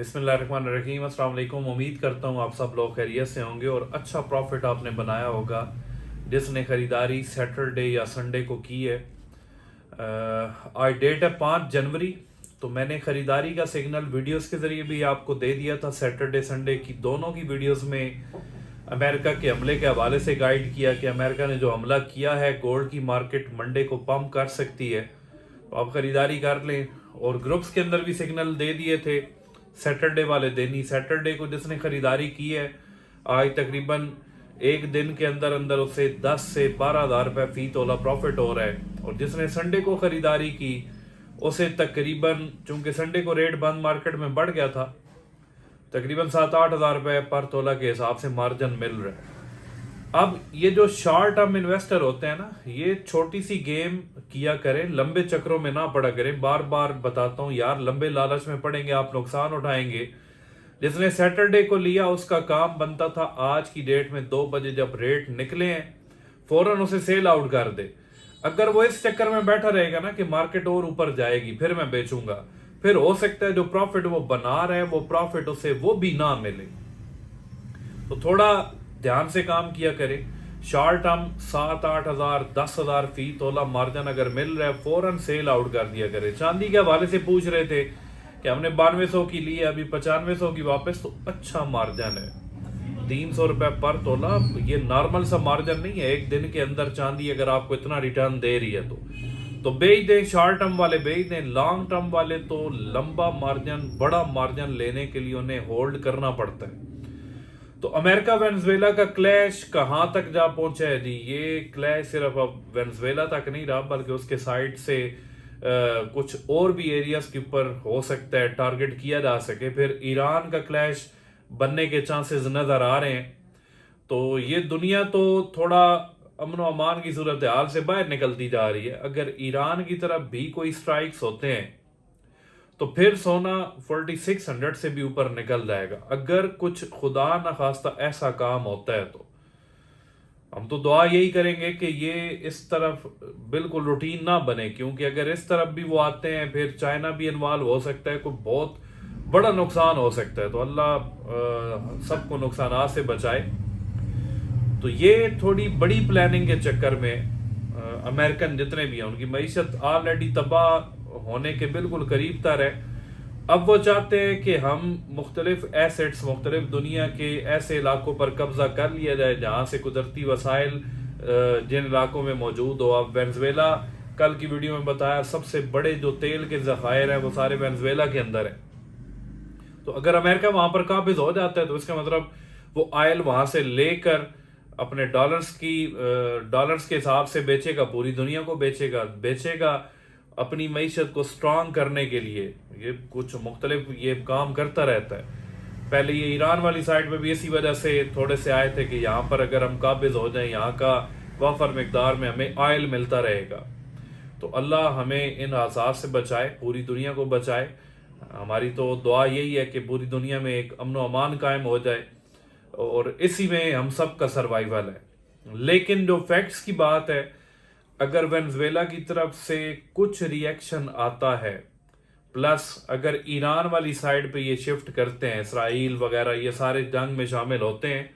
बिस्मिल्लाहिर्रहमानिर्रहीम, अस्सलाम वालेकुम। उम्मीद करता हूँ आप सब लोग खैरियत से होंगे और अच्छा प्रॉफिट आपने बनाया होगा जिसने ख़रीदारी सैटरडे या संडे को की है। आज डेट है 5 जनवरी। तो मैंने ख़रीदारी का सिग्नल वीडियोस के ज़रिए भी आपको दे दिया था। सैटरडे संडे की दोनों की वीडियोस में अमेरिका के हमले के हवाले से गाइड किया कि अमेरिका ने जो हमला किया है गोल्ड की मार्केट मंडे को पंप कर सकती है, तो आप ख़रीदारी कर लें। और ग्रुप्स के अंदर भी सिग्नल दे दिए थे सैटरडे वाले दिन ही। सैटरडे को जिसने ख़रीदारी की है आज तकरीबन एक दिन के अंदर अंदर उसे 10 से 12 हज़ार रुपये फ़ी तोला प्रॉफिट हो रहा है। और जिसने संडे को ख़रीदारी की उसे तकरीबन, चूंकि संडे को रेट बंद मार्केट में बढ़ गया था, तकरीबन 7-8 हज़ार रुपये पर तोला के हिसाब से मार्जिन मिल रहा है। अब ये जो शॉर्ट टर्म इन्वेस्टर होते हैं ना, ये छोटी सी गेम किया करें, लंबे चक्रों में ना पड़ा करें। बार बार बताता हूँ यार, लंबे लालच में पड़ेंगे आप नुकसान उठाएंगे। जिसने सैटरडे को लिया उसका काम बनता था आज की डेट में 2 बजे जब रेट निकले हैं फौरन उसे सेल आउट कर दे। अगर वो इस चक्कर में बैठा रहेगा ना कि मार्केट और ऊपर जाएगी फिर मैं बेचूंगा, फिर हो सकता है जो प्रॉफिट वो बना रहे हैं वो प्रॉफिट उसे वो भी ना मिले। तो थोड़ा ध्यान से काम किया करें। शॉर्ट टर्म 7-8 हज़ार 10 हज़ार फी तोला मार्जिन अगर मिल रहा है फौरन सेल आउट कर दिया करें। चांदी के हवाले से पूछ रहे थे कि हमने 9200 की ली है, अभी 9500 की वापस, तो अच्छा मार्जिन है। 300 रुपये पर तोला ये नॉर्मल सा मार्जिन नहीं है। एक दिन के अंदर चांदी अगर आपको इतना रिटर्न दे रही है तो बेच दें। शॉर्ट टर्म वाले बेच दें। लॉन्ग टर्म वाले तो लंबा मार्जिन, बड़ा मार्जिन लेने के लिए उन्हें होल्ड करना पड़ता है। तो अमेरिका वेनेजुएला का क्लैश कहां तक जा पहुंचा है जी? ये क्लैश सिर्फ अब वेनेजुएला तक नहीं रहा बल्कि उसके साइड से कुछ और भी एरियाज के ऊपर हो सकता है टारगेट किया जा सके। फिर ईरान का क्लैश बनने के चांसेस नजर आ रहे हैं। तो ये दुनिया तो थोड़ा अमन व अमान की सूरत हाल से बाहर निकलती जा रही है। अगर ईरान की तरफ भी कोई स्ट्राइक्स होते हैं तो फिर सोना 4600 से भी ऊपर निकल जाएगा। अगर कुछ खुदा न खास्ता ऐसा काम होता है तो हम तो दुआ यही करेंगे कि ये इस तरफ बिल्कुल रूटीन ना बने, क्योंकि अगर इस तरफ भी वो आते हैं फिर चाइना भी इन्वॉल्व हो सकता है, कोई बहुत बड़ा नुकसान हो सकता है। तो अल्लाह सबको नुकसान से बचाए। तो ये थोड़ी बड़ी प्लानिंग के चक्कर में अमेरिकन जितने भी हैं उनकी मईशत ऑलरेडी तबाह होने के बिल्कुल करीब तर है। अब वो चाहते हैं कि हम मुख्तलिफ एसेट्स, मुख्तलिफ दुनिया के ऐसे इलाकों पर कब्जा कर लिया जाए जहाँ से कुदरती वसाइल जिन इलाकों में मौजूद हो। अब वेनेजुएला, कल की वीडियो में बताया, सबसे बड़े जो तेल के ज़खायर हैं वो सारे वेनेजुएला के अंदर हैं। तो अगर अमेरिका वहाँ पर काबिज हो जाता है तो इसका मतलब वो ऑयल वहाँ से लेकर अपने डॉलर्स के हिसाब से बेचेगा, पूरी दुनिया को बेचेगा अपनी मईशत को स्ट्रांग करने के लिए। ये कुछ मुख्तलिफ ये काम करता रहता है। पहले ये ईरान वाली साइड पे भी इसी वजह से थोड़े से आए थे कि यहाँ पर अगर हम काबिज हो जाएं, यहाँ का वाफर मिकदार में हमें ऑयल मिलता रहेगा। तो अल्लाह हमें इन हादसात से बचाए, पूरी दुनिया को बचाए। हमारी तो दुआ यही है कि पूरी दुनिया में एक अमन व अमान कायम हो जाए और इसी में हम सब का सर्वाइवल है। लेकिन जो फैक्ट्स की बात है, अगर वेनेजुएला की तरफ से कुछ रिएक्शन आता है, प्लस अगर ईरान वाली साइड पे ये शिफ्ट करते हैं, इसराइल वगैरह ये सारे जंग में शामिल होते हैं,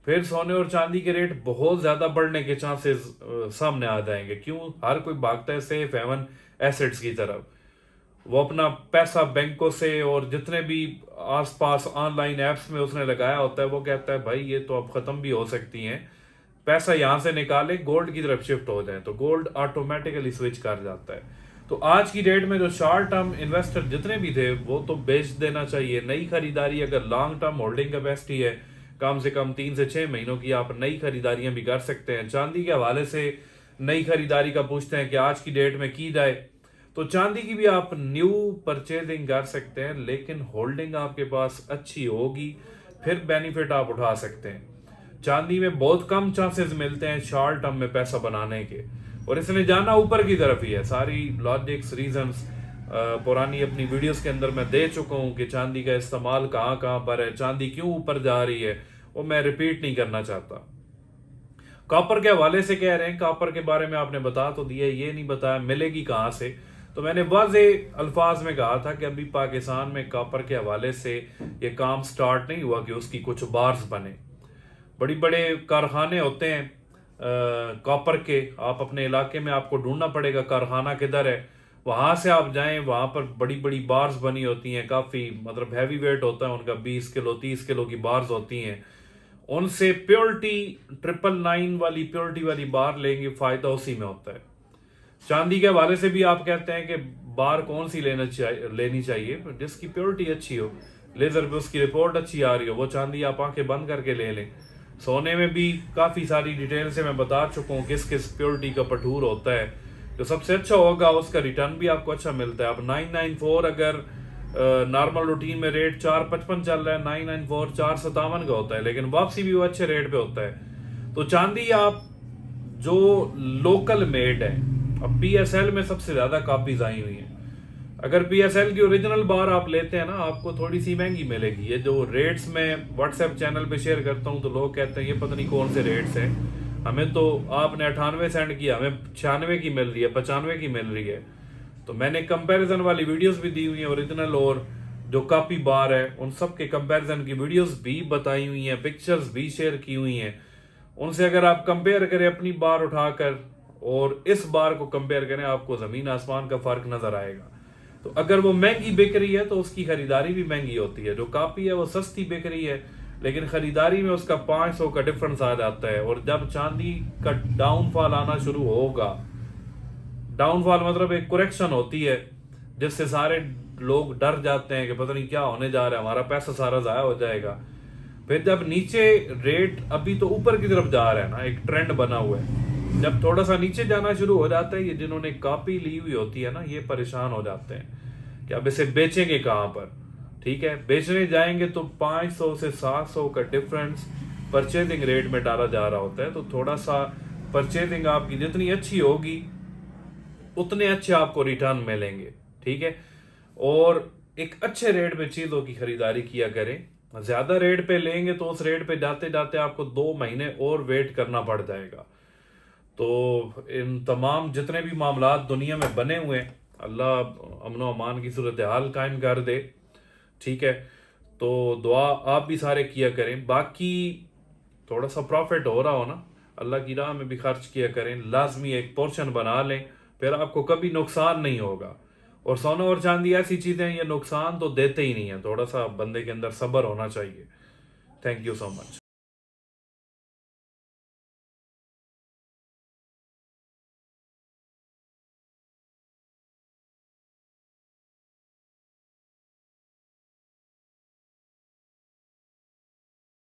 फिर सोने और चांदी के रेट बहुत ज्यादा बढ़ने के चांसेस सामने आ जाएंगे। क्यों? हर कोई भागता है सेफ हेवन एसेट्स की तरफ। वो अपना पैसा बैंकों से और जितने भी आसपास ऑनलाइन ऐप्स में उसने लगाया होता है, वो कहता है भाई ये तो अब खत्म भी हो सकती हैं, पैसा यहां से निकाले गोल्ड की तरफ शिफ्ट हो जाए, तो गोल्ड ऑटोमेटिकली स्विच कर जाता है। तो आज की डेट में जो शॉर्ट टर्म इन्वेस्टर जितने भी थे वो तो बेच देना चाहिए। नई खरीदारी, अगर लॉन्ग टर्म होल्डिंग कैपेसिटी है कम से कम 3 से 6 महीनों की, आप नई खरीदारियां भी कर सकते हैं। चांदी के हवाले से नई खरीदारी का पूछते हैं कि आज की डेट में की जाए, तो चांदी की भी आप न्यू परचेजिंग कर सकते हैं, लेकिन होल्डिंग आपके पास अच्छी होगी, फिर बेनिफिट आप उठा सकते हैं। चांदी में बहुत कम चांसेस मिलते हैं शॉर्ट टर्म में पैसा बनाने के, और इसने जाना ऊपर की तरफ ही है। सारी लॉजिक्स, रीजंस पुरानी अपनी वीडियोस के अंदर मैं दे चुका हूं कि चांदी का इस्तेमाल कहां कहां पर है, चांदी क्यों ऊपर जा रही है, वो मैं रिपीट नहीं करना चाहता। कॉपर के हवाले से कह रहे हैं, कॉपर के बारे में आपने बता तो दिया, ये नहीं बताया मिलेगी कहां से। तो मैंने वाज़ेह अल्फाज में कहा था कि अभी पाकिस्तान में कॉपर के हवाले से ये काम स्टार्ट नहीं हुआ कि उसकी कुछ बार्स बने। बड़ी बड़े कारखाने होते हैं कॉपर के, आप अपने इलाके में आपको ढूंढना पड़ेगा कारखाना किधर है, वहाँ से आप जाएं, वहाँ पर बड़ी बड़ी बार्स बनी होती हैं, काफ़ी मतलब हैवी वेट होता है उनका, 20 किलो 30 किलो की बार्स होती हैं। उनसे प्योरिटी 999 वाली प्योरिटी वाली बार लेंगे, फ़ायदा उसी में होता है। चांदी के हवाले से भी आप कहते हैं कि बार कौन सी लेनी चाहिए, जिसकी प्योरिटी अच्छी हो, लेज़र पे उसकी रिपोर्ट अच्छी आ रही हो, वो चांदी आप आंखें बंद करके ले लें। सोने में भी काफ़ी सारी डिटेल से मैं बता चुका हूँ किस किस प्योरिटी का पठूर होता है, जो सबसे अच्छा होगा उसका रिटर्न भी आपको अच्छा मिलता है। अब 994 अगर नॉर्मल रूटीन में रेट 455 चल रहा है, 994 457 का होता है, लेकिन वापसी भी वो अच्छे रेट पे होता है। तो चांदी आप जो लोकल मेड है, अब PSL में सबसे ज़्यादा कॉपीज आई हुई हैं। अगर PSL की ओरिजिनल बार आप लेते हैं ना, आपको थोड़ी सी महंगी मिलेगी। ये जो रेट्स में व्हाट्सएप चैनल पे शेयर करता हूँ तो लोग कहते हैं ये पता नहीं कौन से रेट्स हैं, हमें तो आपने 98 सेंट की, हमें 96 की मिल रही है, 95 की मिल रही है। तो मैंने कंपैरिजन वाली वीडियोस भी दी हुई हैं, ओरिजिनल और जो कॉपी बार है उन सब के कंपैरिजन की वीडियोस भी बताई हुई हैं, पिक्चर्स भी शेयर की हुई हैं। उनसे अगर आप कंपेयर करें अपनी बार उठाकर और इस बार को कंपेयर करें, आपको ज़मीन आसमान का फ़र्क नज़र आएगा। तो अगर वो महंगी बिक रही है तो उसकी खरीदारी भी महंगी होती है। जो कॉपी है वो सस्ती बिक रही है, लेकिन खरीदारी में उसका 500 का डिफरेंस आ जाता है। और जब चांदी का डाउनफॉल आना शुरू होगा, डाउनफॉल मतलब एक करेक्शन होती है जिससे सारे लोग डर जाते हैं कि पता नहीं क्या होने जा रहा है, हमारा पैसा सारा ज़ाया हो जाएगा। फिर जब नीचे रेट अभी तो ऊपर की तरफ जा रहा है ना, एक ट्रेंड बना हुआ है, जब थोड़ा सा नीचे जाना शुरू हो जाता है, ये जिन्होंने कॉपी ली हुई होती है ना, ये परेशान हो जाते हैं कि अब इसे बेचेंगे कहाँ पर। ठीक है, बेचने जाएंगे तो 500 से 700 का डिफरेंस परचेजिंग रेट में डाला जा रहा होता है। तो थोड़ा सा परचेजिंग आपकी जितनी अच्छी होगी उतने अच्छे आपको रिटर्न मिलेंगे। ठीक है, और एक अच्छे रेट पे चीज़ों की खरीदारी किया करें। ज़्यादा रेट पे लेंगे तो उस रेट पे जाते जाते आपको 2 महीने और वेट करना पड़ जाएगा। तो इन तमाम जितने भी मामलात दुनिया में बने हुए हैं, अल्लाह अमन व अमान की सूरत हाल कायम कर दे। ठीक है, तो दुआ आप भी सारे किया करें। बाकी थोड़ा सा प्रॉफिट हो रहा हो ना, अल्लाह की राह में भी खर्च किया करें, लाजमी एक पोर्शन बना लें, फिर आपको कभी नुकसान नहीं होगा। और सोना और चांदी ऐसी चीज़ें हैं, ये नुकसान तो देते ही नहीं है। थोड़ा सा बंदे के अंदर सब्र होना चाहिए। Thank you so much.